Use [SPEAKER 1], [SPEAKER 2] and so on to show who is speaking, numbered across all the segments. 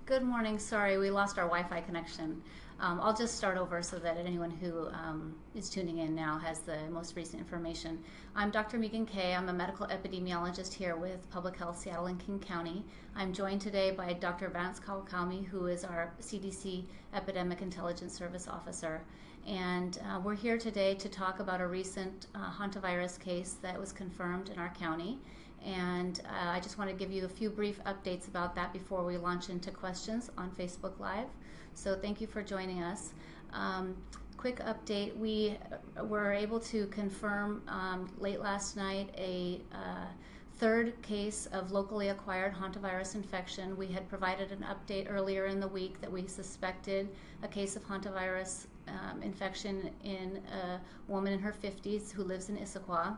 [SPEAKER 1] Good morning. Sorry, we lost our Wi-Fi connection. I'll just start over so that anyone who is tuning in now has the most recent information. I'm Dr. Meagan Kay. I'm a medical epidemiologist here with Public Health Seattle and King County. I'm joined today by Dr. Vance Kawakami, who is our CDC Epidemic Intelligence Service Officer. And we're here today to talk about a recent hantavirus case that was confirmed in our county. And I just want to give you a few brief updates about that before we launch into questions on Facebook Live. So thank you for joining us. Quick update, we were able to confirm late last night a third case of locally acquired hantavirus infection. We had provided an update earlier in the week that we suspected a case of hantavirus infection in a woman in her 50s who lives in Issaquah.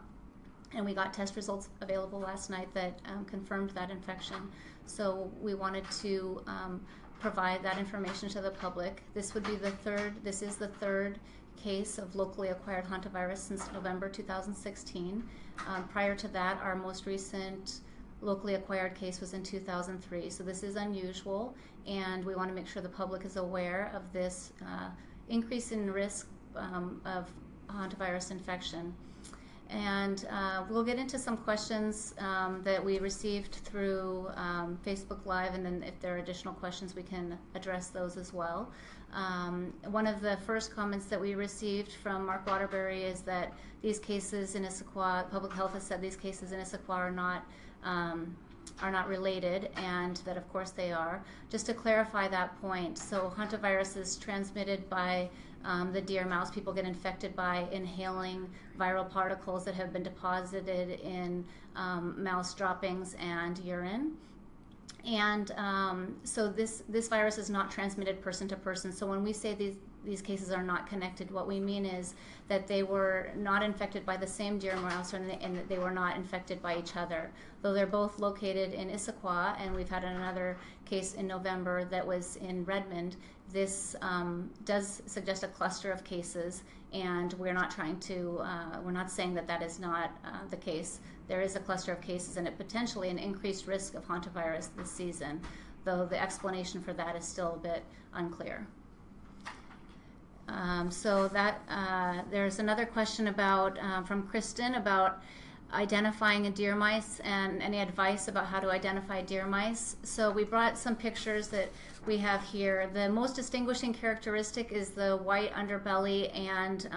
[SPEAKER 1] And we got test results available last night that confirmed that infection. So we wanted to provide that information to the public. This is the third case of locally acquired hantavirus since November 2016. Prior to that, our most recent locally acquired case was in 2003. So this is unusual, and we want to make sure the public is aware of this increase in risk of hantavirus infection. And we'll get into some questions that we received through Facebook Live, and then if there are additional questions, we can address those as well. One of the first comments that we received from Mark Waterbury is that these cases in Issaquah, Public Health has said these cases in Issaquah are not related, and that of course they are. Just to clarify that point, so hantavirus is transmitted by the deer mouse. People get infected by inhaling viral particles that have been deposited in mouse droppings and urine. And so this virus is not transmitted person to person. So when we say these cases are not connected, what we mean is that they were not infected by the same deer mouse, and that they were not infected by each other. Though they're both located in Issaquah, and we've had another case in November that was in Redmond, this does suggest a cluster of cases, and we're not saying that is not the case. There is a cluster of cases, and it potentially an increased risk of hantavirus this season, though the explanation for that is still a bit unclear. There's another question from Kristen about identifying a deer mice and any advice about how to identify deer mice. So we brought some pictures that we have here. The most distinguishing characteristic is the white underbelly and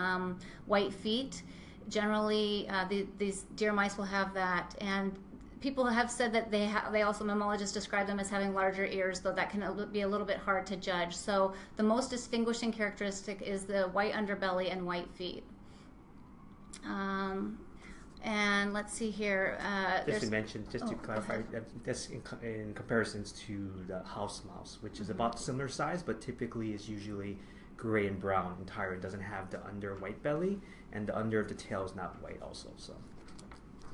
[SPEAKER 1] white feet. Generally, these deer mice will have that, and people have said that they also, mammalogists describe them as having larger ears, though that can be a little bit hard to judge. So the most distinguishing characteristic is the white underbelly and white feet. And let's see here.
[SPEAKER 2] Just to clarify, that's in comparisons to the house mouse, which is about similar size, but typically is usually gray and brown entire. It doesn't have the under white belly, and the under of the tail is not white also. So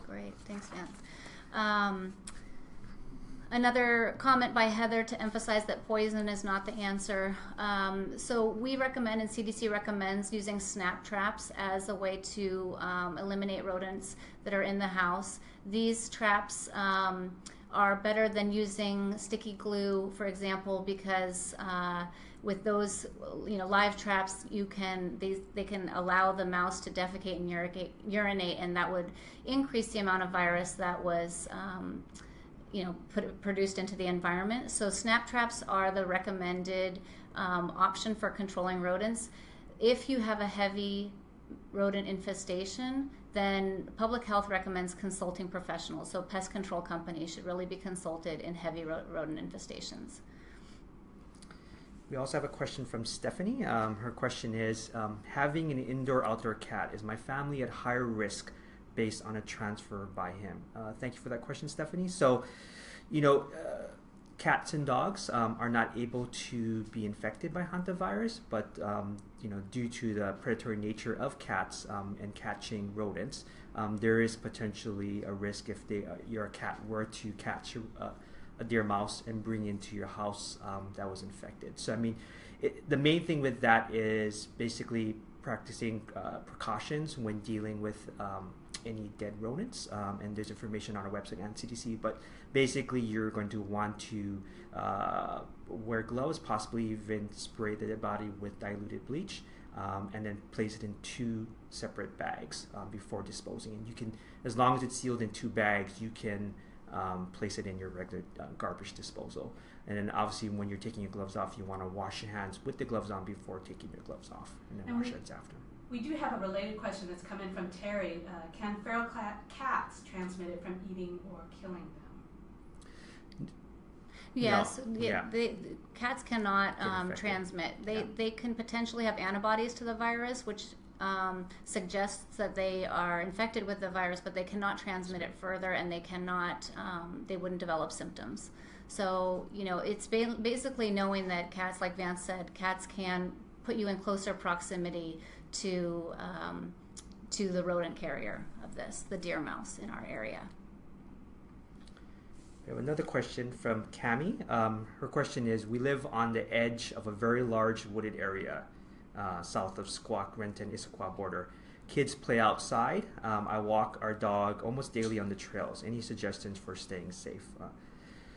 [SPEAKER 1] great, thanks, Vance. Another comment by Heather to emphasize that poison is not the answer. So we recommend, and CDC recommends, using snap traps as a way to eliminate rodents that are in the house. These traps are better than using sticky glue, for example, because with those live traps, they can allow the mouse to defecate and urinate, and that would increase the amount of virus that was produced into the environment. So snap traps are the recommended option for controlling rodents. If you have a heavy rodent infestation, then public health recommends consulting professionals. So pest control companies should really be consulted in heavy rodent infestations.
[SPEAKER 2] We also have a question from Stephanie. Her question is, having an indoor-outdoor cat, is my family at higher risk based on a transfer by him? Thank you for that question, Stephanie. So, cats and dogs are not able to be infected by hantavirus, but due to the predatory nature of cats and catching rodents, there is potentially a risk if your cat were to catch a deer mouse and bring into your house that was infected. So, I mean, the main thing with that is basically practicing precautions when dealing with any dead rodents, and there's information on our website and CDC. But basically, you're going to want to wear gloves, possibly even spray the dead body with diluted bleach, and then place it in 2 separate bags before disposing. And you can, as long as it's sealed in 2 bags, you can place it in your regular garbage disposal. And then obviously when you're taking your gloves off, you want to wash your hands with the gloves on before taking your gloves off, and then wash your hands after.
[SPEAKER 3] We do have a related question that's come in from Terry. Can feral cats transmit it from eating or killing them?
[SPEAKER 1] Yes,
[SPEAKER 2] No. Yeah.
[SPEAKER 1] Cats cannot
[SPEAKER 2] infected.
[SPEAKER 1] transmit.
[SPEAKER 2] Yeah.
[SPEAKER 1] They can potentially have antibodies to the virus, which suggests that they are infected with the virus, but they cannot transmit it further, and they cannot. They wouldn't develop symptoms. So it's basically knowing that cats, like Vance said, cats can put you in closer proximity to the rodent carrier of this, the deer mouse in our area.
[SPEAKER 2] We have another question from Cami. Her question is, we live on the edge of a very large wooded area south of Squak, Renton, Issaquah border. Kids play outside. I walk our dog almost daily on the trails. Any suggestions for staying safe?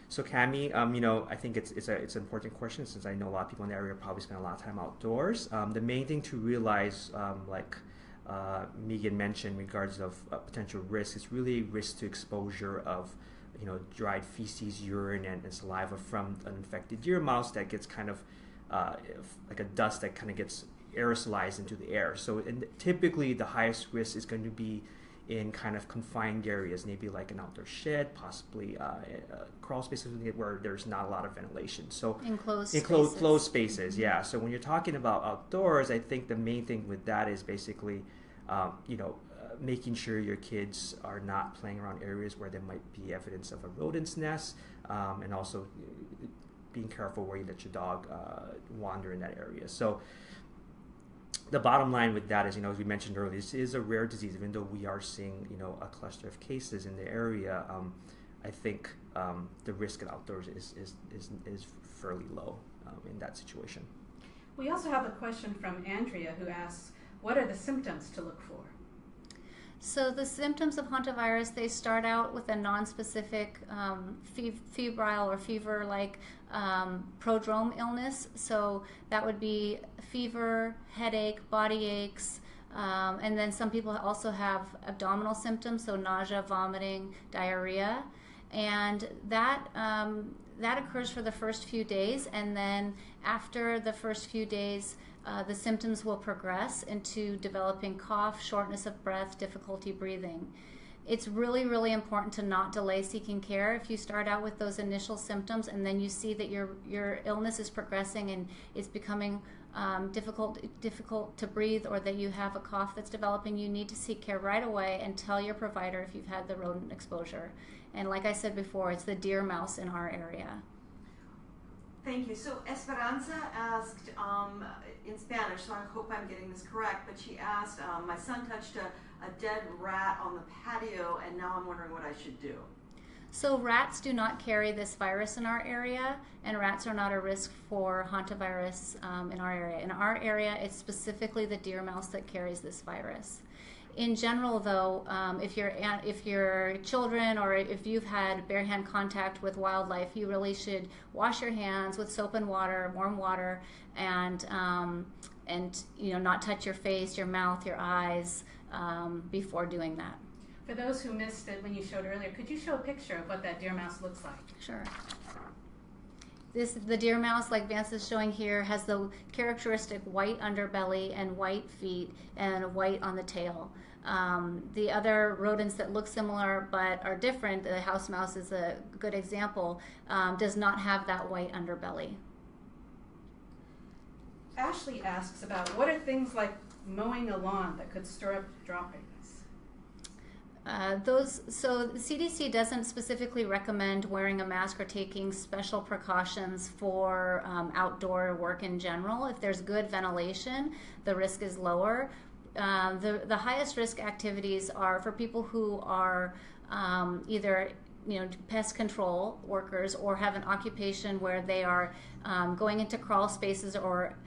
[SPEAKER 2] So Cami, I think it's an important question, since I know a lot of people in the area probably spend a lot of time outdoors. The main thing to realize, like Meagan mentioned, in regards of potential risk, is really risk to exposure of dried feces, urine, and saliva from an infected deer mouse that gets kind of like a dust that kind of gets aerosolized into the air. So typically the highest risk is going to be in kind of confined areas, maybe like an outdoor shed, possibly crawl spaces where there's not a lot of ventilation. So enclosed spaces, yeah. So when you're talking about outdoors, I think the main thing with that is basically, making sure your kids are not playing around areas where there might be evidence of a rodent's nest, and also being careful where you let your dog wander in that area. So the bottom line with that is, as we mentioned earlier, this is a rare disease. Even though we are seeing, a cluster of cases in the area, I think the risk at outdoors is fairly low in that situation.
[SPEAKER 3] We also have a question from Andrea, who asks, what are the symptoms to look for?
[SPEAKER 1] So the symptoms of hantavirus, they start out with a nonspecific febrile or fever-like prodrome illness. So that would be fever, headache, body aches, and then some people also have abdominal symptoms, so nausea, vomiting, diarrhea, and that occurs for the first few days, and then after the first few days, the symptoms will progress into developing cough, shortness of breath, difficulty breathing. It's really, really important to not delay seeking care. If you start out with those initial symptoms and then you see that your illness is progressing and it's becoming difficult to breathe, or that you have a cough that's developing, you need to seek care right away and tell your provider if you've had the rodent exposure. And like I said before, it's the deer mouse in our area.
[SPEAKER 4] Thank you. So Esperanza asked in Spanish, so I hope I'm getting this correct, but she asked, my son touched a dead rat on the patio, and now I'm wondering what I should do.
[SPEAKER 1] So rats do not carry this virus in our area, and rats are not a risk for hantavirus in our area. In our area, it's specifically the deer mouse that carries this virus. In general, though, if your children or if you've had bare hand contact with wildlife, you really should wash your hands with soap and water, warm water, and not touch your face, your mouth, your eyes before doing that.
[SPEAKER 3] For those who missed it when you showed earlier, could you show a picture of what that deer mouse looks like?
[SPEAKER 1] Sure. The deer mouse, like Vance is showing here, has the characteristic white underbelly and white feet and white on the tail. The other rodents that look similar but are different, the house mouse is a good example, does not have that white underbelly.
[SPEAKER 3] Ashley asks about what are things like mowing the lawn that could stir up droppings?
[SPEAKER 1] So the CDC doesn't specifically recommend wearing a mask or taking special precautions for outdoor work in general. If there's good ventilation, the risk is lower. The highest risk activities are for people who are either pest control workers or have an occupation where they are going into crawl spaces or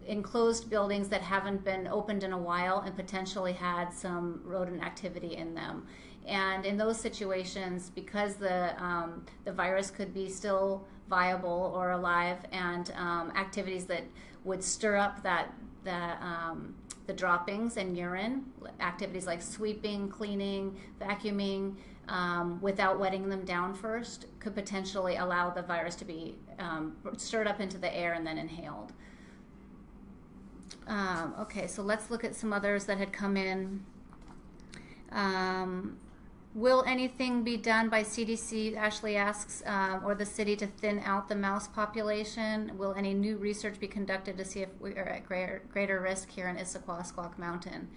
[SPEAKER 1] enclosed buildings that haven't been opened in a while and potentially had some rodent activity in them. And in those situations, because the virus could be still viable or alive, and activities that would stir up the droppings and urine, activities like sweeping, cleaning, vacuuming, without wetting them down first, could potentially allow the virus to be stirred up into the air and then inhaled. Okay, so let's look at some others that had come in. Will anything be done by CDC, Ashley asks, or the city to thin out the mouse population? Will any new research be conducted to see if we are at greater risk here in Issaquah, Squawk Mountain?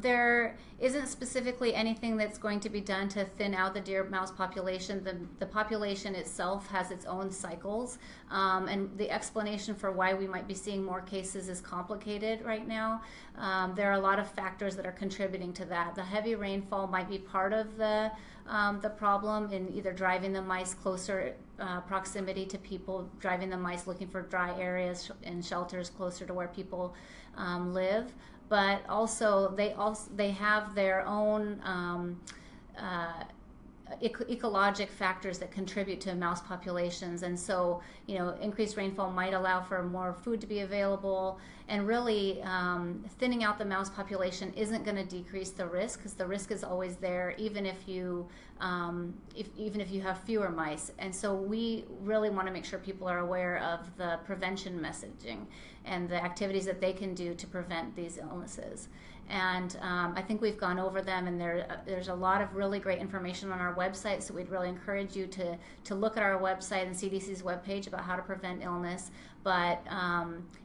[SPEAKER 1] There isn't specifically anything that's going to be done to thin out the deer mouse population. The population itself has its own cycles, and the explanation for why we might be seeing more cases is complicated right now. There are a lot of factors that are contributing to that. The heavy rainfall might be part of the problem in either driving the mice closer proximity to people, driving the mice looking for dry areas and shelters closer to where people live. But also they have their own ecologic factors that contribute to mouse populations, and so increased rainfall might allow for more food to be available, and really thinning out the mouse population isn't going to decrease the risk, because the risk is always there even if you have fewer mice. And so we really want to make sure people are aware of the prevention messaging and the activities that they can do to prevent these illnesses. And I think we've gone over them, and there's a lot of really great information on our website, so we'd really encourage you to look at our website and CDC's webpage about how to prevent illness. But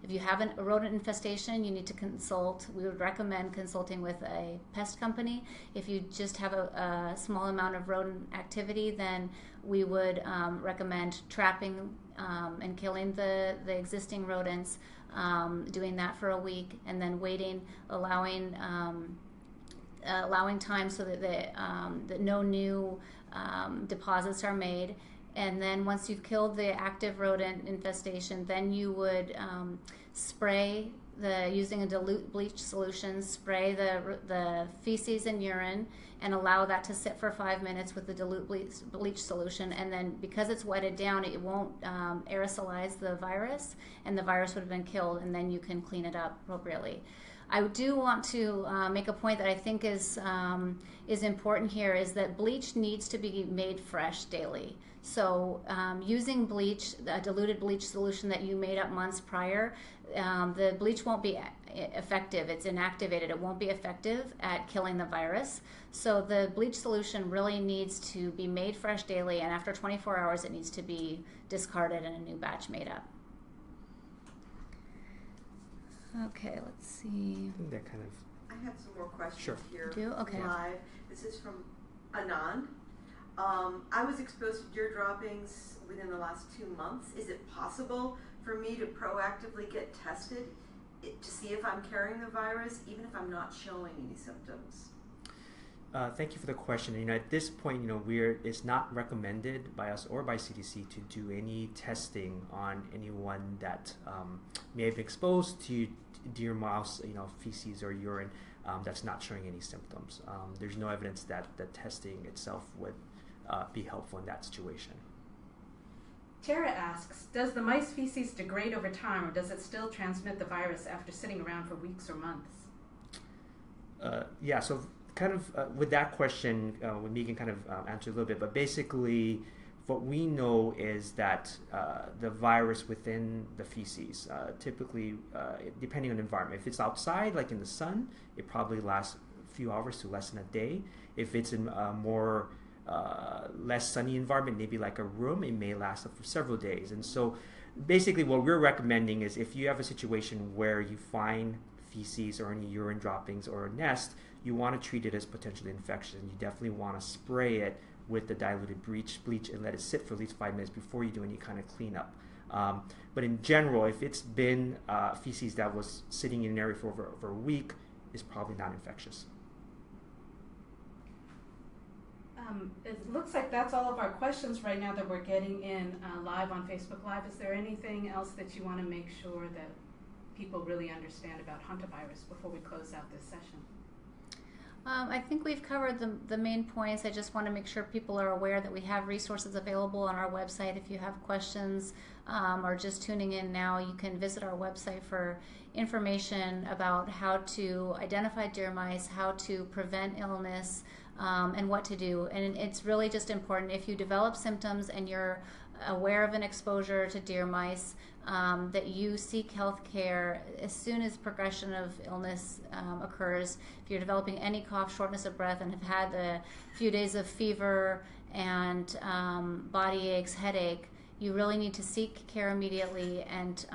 [SPEAKER 1] if you have a rodent infestation, you need to consult. We would recommend consulting with a pest company. If you just have a small amount of rodent activity, then we would recommend trapping and killing the existing rodents, doing that for a week, and then waiting, allowing time so that no new deposits are made. And then once you've killed the active rodent infestation, then you would spray using a dilute bleach solution, spray the feces and urine, and allow that to sit for 5 minutes with the dilute bleach solution. And then because it's wetted down, it won't aerosolize the virus, and the virus would have been killed, and then you can clean it up appropriately. I do want to make a point that I think is important here, is that bleach needs to be made fresh daily. So using bleach, a diluted bleach solution that you made up months prior, the bleach won't be effective. It's inactivated. It won't be effective at killing the virus. So the bleach solution really needs to be made fresh daily, and after 24 hours it needs to be discarded and a new batch made up. Okay, let's see.
[SPEAKER 2] I think that kind of...
[SPEAKER 4] I have some more questions
[SPEAKER 2] Sure.
[SPEAKER 4] here.
[SPEAKER 1] Do? Okay.
[SPEAKER 4] Live. This is from Anand. I was exposed to deer droppings within the last 2 months. Is it possible for me to proactively get tested to see if I'm carrying the virus, even if I'm not showing any symptoms?
[SPEAKER 2] Thank you for the question. At this point, it's not recommended by us or by CDC to do any testing on anyone that may have been exposed to deer mouse, feces or urine that's not showing any symptoms. There's no evidence that the testing itself would be helpful in that situation.
[SPEAKER 3] Tara asks, does the mice feces degrade over time, or does it still transmit the virus after sitting around for weeks or months?
[SPEAKER 2] Yeah, so kind of with that question, when Meagan kind of answered a little bit, but basically what we know is that the virus within the feces, typically, depending on the environment, if it's outside, like in the sun, it probably lasts a few hours to less than a day. If it's in a more less sunny environment, maybe like a room, it may last up for several days. And so basically what we're recommending is if you have a situation where you find feces or any urine droppings or a nest, you want to treat it as potentially infectious, and you definitely want to spray it with the diluted bleach and let it sit for at least 5 minutes before you do any kind of cleanup. But in general, if it's been feces that was sitting in an area for over a week, it's probably not infectious.
[SPEAKER 3] It looks like that's all of our questions right now that we're getting in live on Facebook Live. Is there anything else that you want to make sure that people really understand about hantavirus before we close out this session?
[SPEAKER 1] I think we've covered the main points. I just want to make sure people are aware that we have resources available on our website. If you have questions or just tuning in now, you can visit our website for information about how to identify deer mice, how to prevent illness, and what to do. And it's really just important, if you develop symptoms and you're aware of an exposure to deer mice, that you seek health care as soon as progression of illness occurs. If you're developing any cough, shortness of breath, and have had a few days of fever and body aches, headache, you really need to seek care immediately and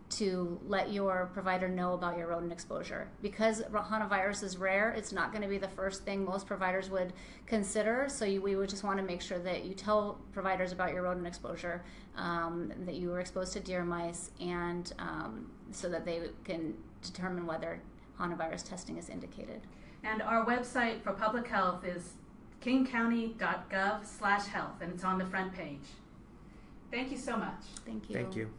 [SPEAKER 1] to let your provider know about your rodent exposure. Because hantavirus is rare, it's not going to be the first thing most providers would consider, so we would just want to make sure that you tell providers about your rodent exposure, that you were exposed to deer mice, and so that they can determine whether hantavirus testing is indicated.
[SPEAKER 3] And our website for public health is kingcounty.gov/health, and it's on the front page. Thank you so much.
[SPEAKER 1] Thank you.
[SPEAKER 2] Thank you.